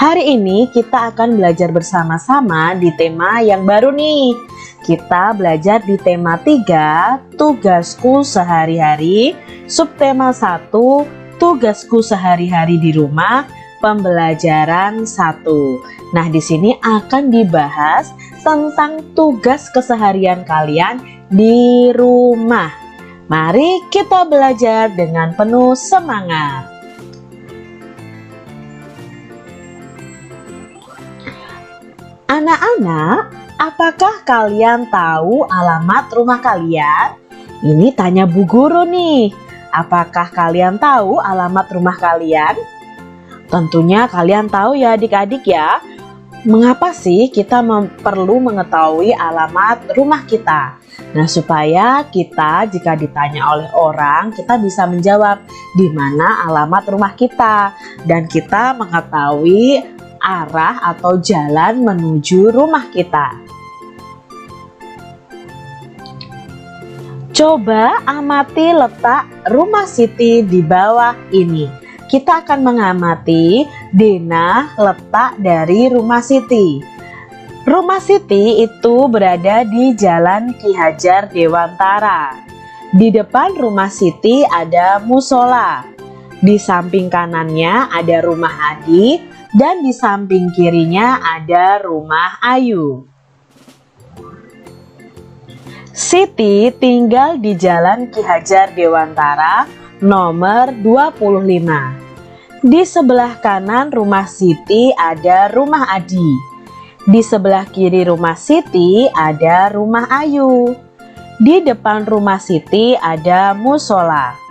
Hari ini kita akan belajar bersama-sama di tema yang baru nih. Kita belajar di tema 3, tugasku sehari-hari, subtema 1, tugasku sehari-hari di rumah, pembelajaran 1. Nah, di sini akan dibahas tentang tugas keseharian kalian di rumah. Mari kita belajar dengan penuh semangat. Anak-anak, apakah kalian tahu alamat rumah kalian? Ini tanya Bu Guru nih. Apakah kalian tahu alamat rumah kalian? Tentunya kalian tahu ya adik-adik ya. Mengapa sih kita perlu mengetahui alamat rumah kita? Nah, supaya kita jika ditanya oleh orang, kita bisa menjawab di mana alamat rumah kita. Dan kita mengetahui arah atau jalan menuju rumah kita. Coba amati letak rumah Siti di bawah ini. Kita akan mengamati denah letak dari rumah Siti. Rumah Siti itu berada di Jalan Ki Hajar Dewantara. Di depan rumah Siti ada musola. Di samping kanannya ada rumah Adi dan di samping kirinya ada rumah Ayu. Siti tinggal di Jalan Ki Hajar Dewantara nomor 25. Di sebelah kanan rumah Siti ada rumah Adi. Di sebelah kiri rumah Siti ada rumah Ayu. Di depan rumah Siti ada musola.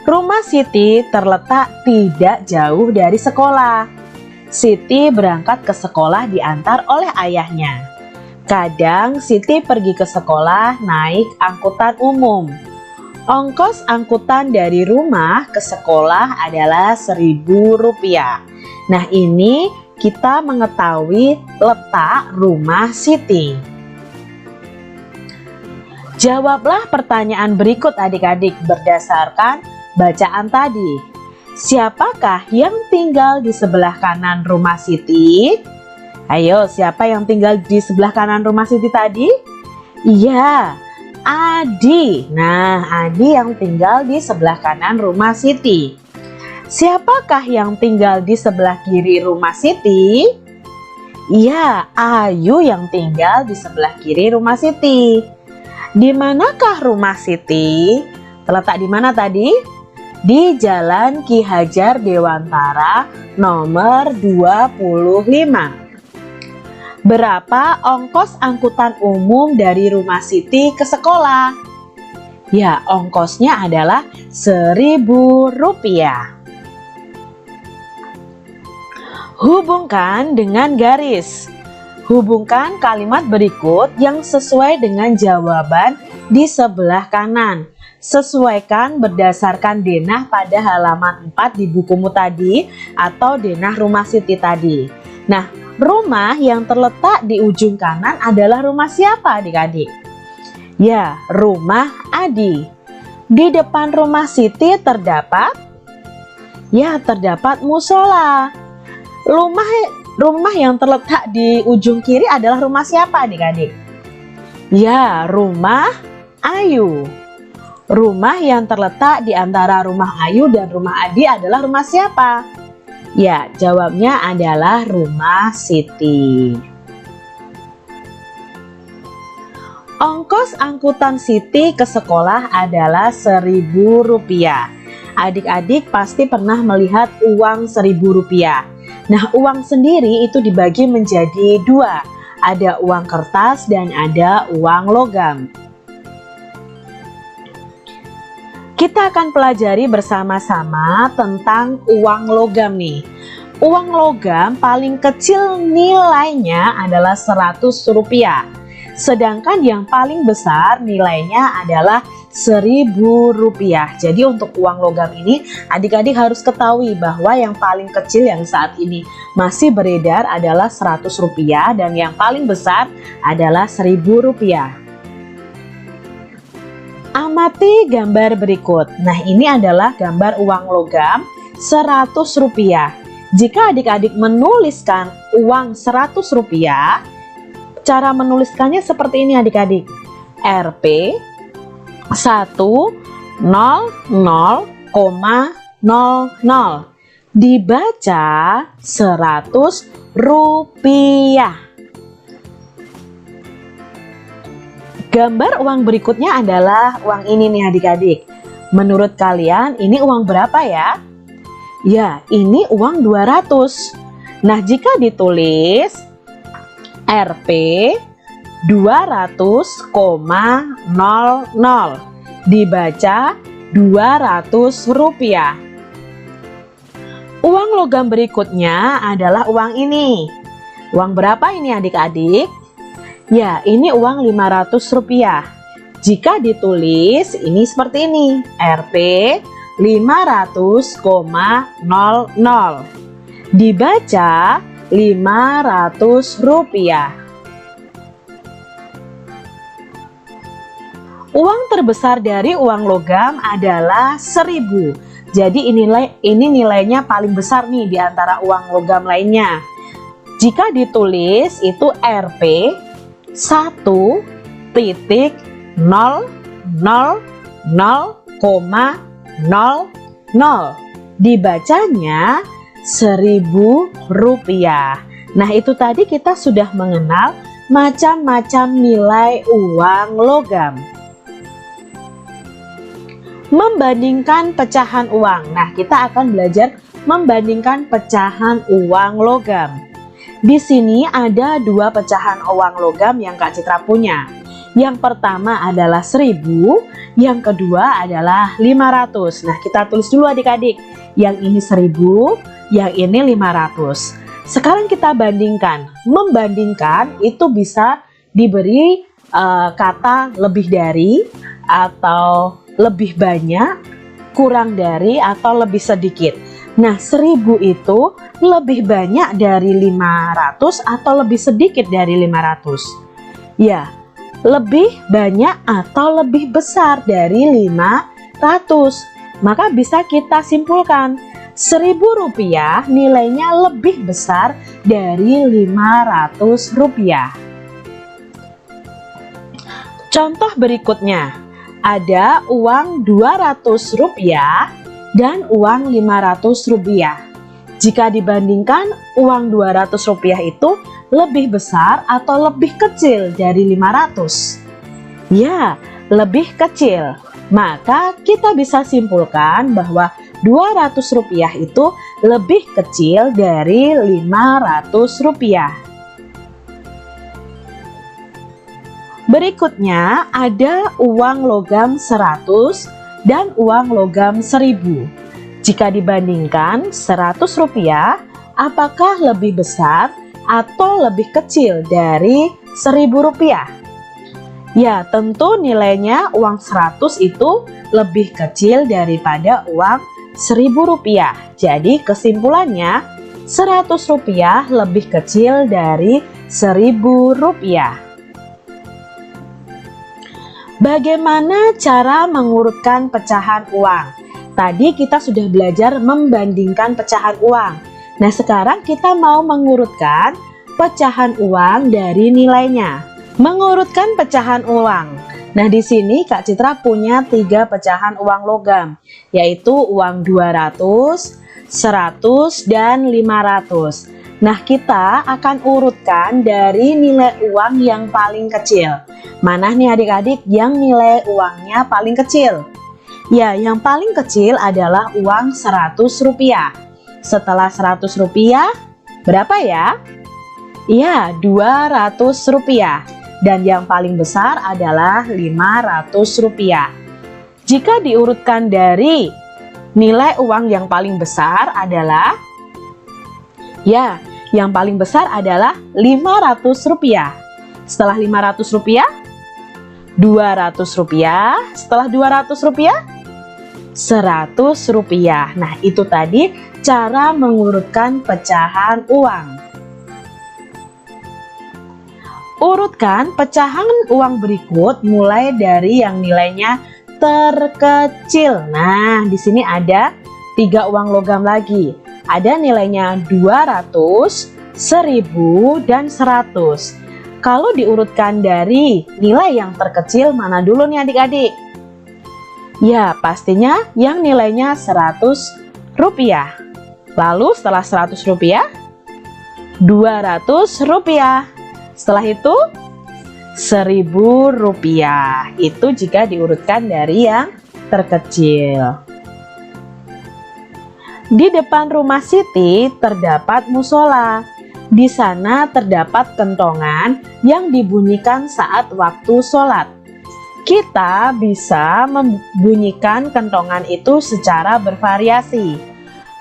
Rumah Siti terletak tidak jauh dari sekolah. Siti berangkat ke sekolah diantar oleh ayahnya. Kadang Siti pergi ke sekolah naik angkutan umum. Ongkos angkutan dari rumah ke sekolah adalah Rp1.000. Nah, ini kita mengetahui letak rumah Siti. Jawablah pertanyaan berikut adik-adik berdasarkan bacaan tadi. Siapakah yang tinggal di sebelah kanan rumah Siti? Ayo, siapa yang tinggal di sebelah kanan rumah Siti tadi? Iya, Adi. Nah, Adi yang tinggal di sebelah kanan rumah Siti. Siapakah yang tinggal di sebelah kiri rumah Siti? Iya, Ayu yang tinggal di sebelah kiri rumah Siti. Di manakah rumah Siti? Terletak di mana tadi? Di Jalan Ki Hajar Dewantara nomor 25. Berapa ongkos angkutan umum dari rumah Siti ke sekolah? Ya, ongkosnya adalah Rp1.000. Hubungkan dengan garis. Hubungkan kalimat berikut yang sesuai dengan jawaban di sebelah kanan. Sesuaikan berdasarkan denah pada halaman 4 di bukumu tadi atau denah rumah Siti tadi. Nah, rumah yang terletak di ujung kanan adalah rumah siapa adik-adik? Ya, rumah Adi. Di depan rumah Siti terdapat? Ya, terdapat musola. Rumah yang terletak di ujung kiri adalah rumah siapa adik-adik? Ya, rumah Ayu. Rumah yang terletak di antara rumah Ayu dan rumah Adi adalah rumah siapa? Ya, jawabnya adalah rumah Siti. Ongkos angkutan Siti ke sekolah adalah Rp1.000. Adik-adik pasti pernah melihat uang Rp1.000. Nah, uang sendiri itu dibagi menjadi dua. Ada uang kertas dan ada uang logam. Kita akan pelajari bersama-sama tentang uang logam nih. Uang logam paling kecil nilainya adalah Rp100. Sedangkan yang paling besar nilainya adalah Rp1.000. Jadi untuk uang logam ini adik-adik harus ketahui bahwa yang paling kecil yang saat ini masih beredar adalah Rp100 dan yang paling besar adalah Rp1.000. Amati gambar berikut. Nah, ini adalah gambar uang logam Rp100. Jika adik-adik menuliskan uang Rp100, cara menuliskannya seperti ini adik-adik. Rp 100,00 dibaca Rp100. Gambar uang berikutnya adalah uang ini nih adik-adik. Menurut kalian ini uang berapa ya? Ya, ini uang 200. Nah, jika ditulis Rp 200,00 dibaca Rp200. Uang logam berikutnya adalah uang ini. Uang berapa ini adik-adik? Ya, ini uang Rp500. Jika ditulis ini seperti ini, Rp 500,00 dibaca Rp500. Uang terbesar dari uang logam adalah 1.000. Jadi ini nilainya paling besar nih di antara uang logam lainnya. Jika ditulis itu Rp 1,000,00 dibacanya Rp1.000. Nah, itu tadi kita sudah mengenal macam-macam nilai uang logam. Membandingkan pecahan uang. Nah, kita akan belajar membandingkan pecahan uang logam. Di sini ada dua pecahan uang logam yang Kak Citra punya. Yang pertama adalah 1.000, yang kedua adalah 500. Nah, kita tulis dulu adik-adik. Yang ini 1.000, yang ini 500. Sekarang kita bandingkan. Membandingkan itu bisa diberi kata lebih dari, atau lebih banyak, kurang dari, atau lebih sedikit. Nah, 1.000 itu lebih banyak dari 500 atau lebih sedikit dari 500? Ya, lebih banyak atau lebih besar dari 500. Maka bisa kita simpulkan, Rp1.000 nilainya lebih besar dari Rp500. Contoh berikutnya, ada uang Rp200 dan uang Rp500. Jika dibandingkan, uang Rp200 itu lebih besar atau lebih kecil dari 500? Ya, lebih kecil. Maka kita bisa simpulkan bahwa Rp200 itu lebih kecil dari Rp500. Berikutnya ada uang logam 100 dan uang logam 1.000. Jika dibandingkan, Rp100 apakah lebih besar atau lebih kecil dari Rp1.000? Ya, tentu nilainya uang 100 itu lebih kecil daripada uang Rp1.000. Jadi kesimpulannya, Rp100 lebih kecil dari Rp1.000. Bagaimana cara mengurutkan pecahan uang? Tadi kita sudah belajar membandingkan pecahan uang. Nah, sekarang kita mau mengurutkan pecahan uang dari nilainya. Mengurutkan pecahan uang. Nah, di sini Kak Citra punya 3 pecahan uang logam, yaitu uang 200, 100, dan 500. Nah, kita akan urutkan dari nilai uang yang paling kecil. Mana nih adik-adik yang nilai uangnya paling kecil? Ya, yang paling kecil adalah uang Rp100. Setelah Rp100, berapa ya? Ya, Rp200. Dan yang paling besar adalah Rp500. Jika diurutkan dari nilai uang yang paling besar adalah, ya, yang paling besar adalah Rp500. Setelah Rp500, Rp200. Setelah Rp200, Rp100. Nah, itu tadi cara mengurutkan pecahan uang. Urutkan pecahan uang berikut mulai dari yang nilainya terkecil. Nah, di sini ada 3 uang logam lagi. ada nilainya 200, 1000, dan 100. Kalau diurutkan dari nilai yang terkecil mana dulu nih adik-adik? Ya, pastinya yang nilainya 100 rupiah. Lalu setelah 100 rupiah, 200 rupiah. Setelah itu 1000 rupiah. Itu jika diurutkan dari yang terkecil. Di depan rumah Siti terdapat musola. Di sana terdapat kentongan yang dibunyikan saat waktu sholat. Kita bisa membunyikan kentongan itu secara bervariasi.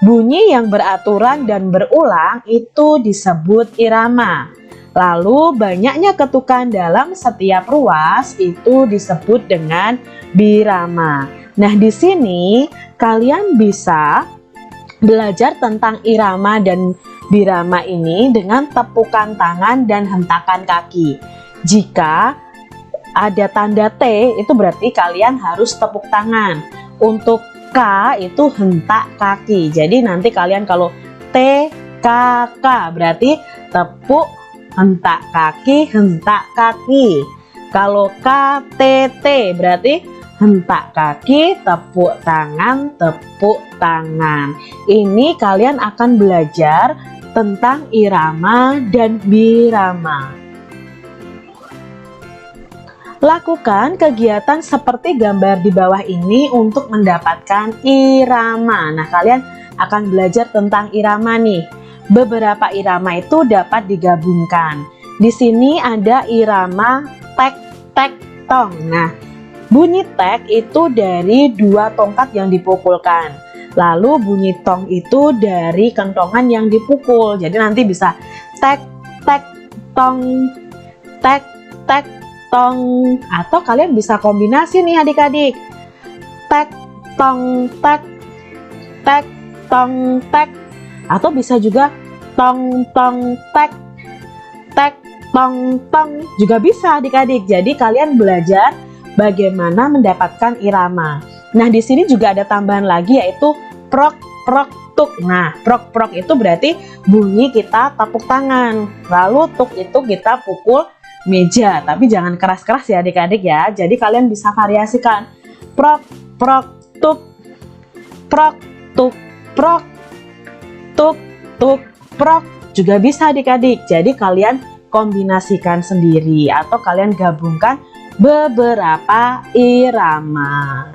Bunyi yang beraturan dan berulang itu disebut irama. Lalu banyaknya ketukan dalam setiap ruas itu disebut dengan birama. Nah, di sini kalian bisa belajar tentang irama dan birama ini dengan tepukan tangan dan hentakan kaki. Jika ada tanda T, itu berarti kalian harus tepuk tangan. Untuk K itu hentak kaki. Jadi nanti kalian kalau T, K, K berarti tepuk, hentak kaki, hentak kaki. Kalau K, T, T berarti hentak kaki, tepuk tangan, tepuk tangan. Ini kalian akan belajar tentang irama dan birama. Lakukan kegiatan seperti gambar di bawah ini untuk mendapatkan irama. Nah, kalian akan belajar tentang irama nih. Beberapa irama itu dapat digabungkan. Di sini ada irama tek, tek, tong. Nah, bunyi tek itu dari 2 tongkat yang dipukulkan. Lalu bunyi tong itu dari kentongan yang dipukul. Jadi nanti bisa tek, tek, tong, tek, tek, tong. Atau kalian bisa kombinasi nih adik-adik. Tek, tong, tek, tek, tong, tek. Atau bisa juga tong, tong, tek, tek, tong, tong. Juga bisa adik-adik. Jadi kalian belajar bagaimana mendapatkan irama. Nah, di sini juga ada tambahan lagi yaitu prok, prok, tuk. Nah, prok, prok itu berarti bunyi kita tepuk tangan. Lalu tuk itu kita pukul meja. Tapi jangan keras-keras ya adik-adik ya. Jadi kalian bisa variasikan. Prok, prok, tuk. Prok, tuk, prok. Tuk, tuk, prok. Juga bisa adik-adik. Jadi kalian kombinasikan sendiri atau kalian gabungkan beberapa irama.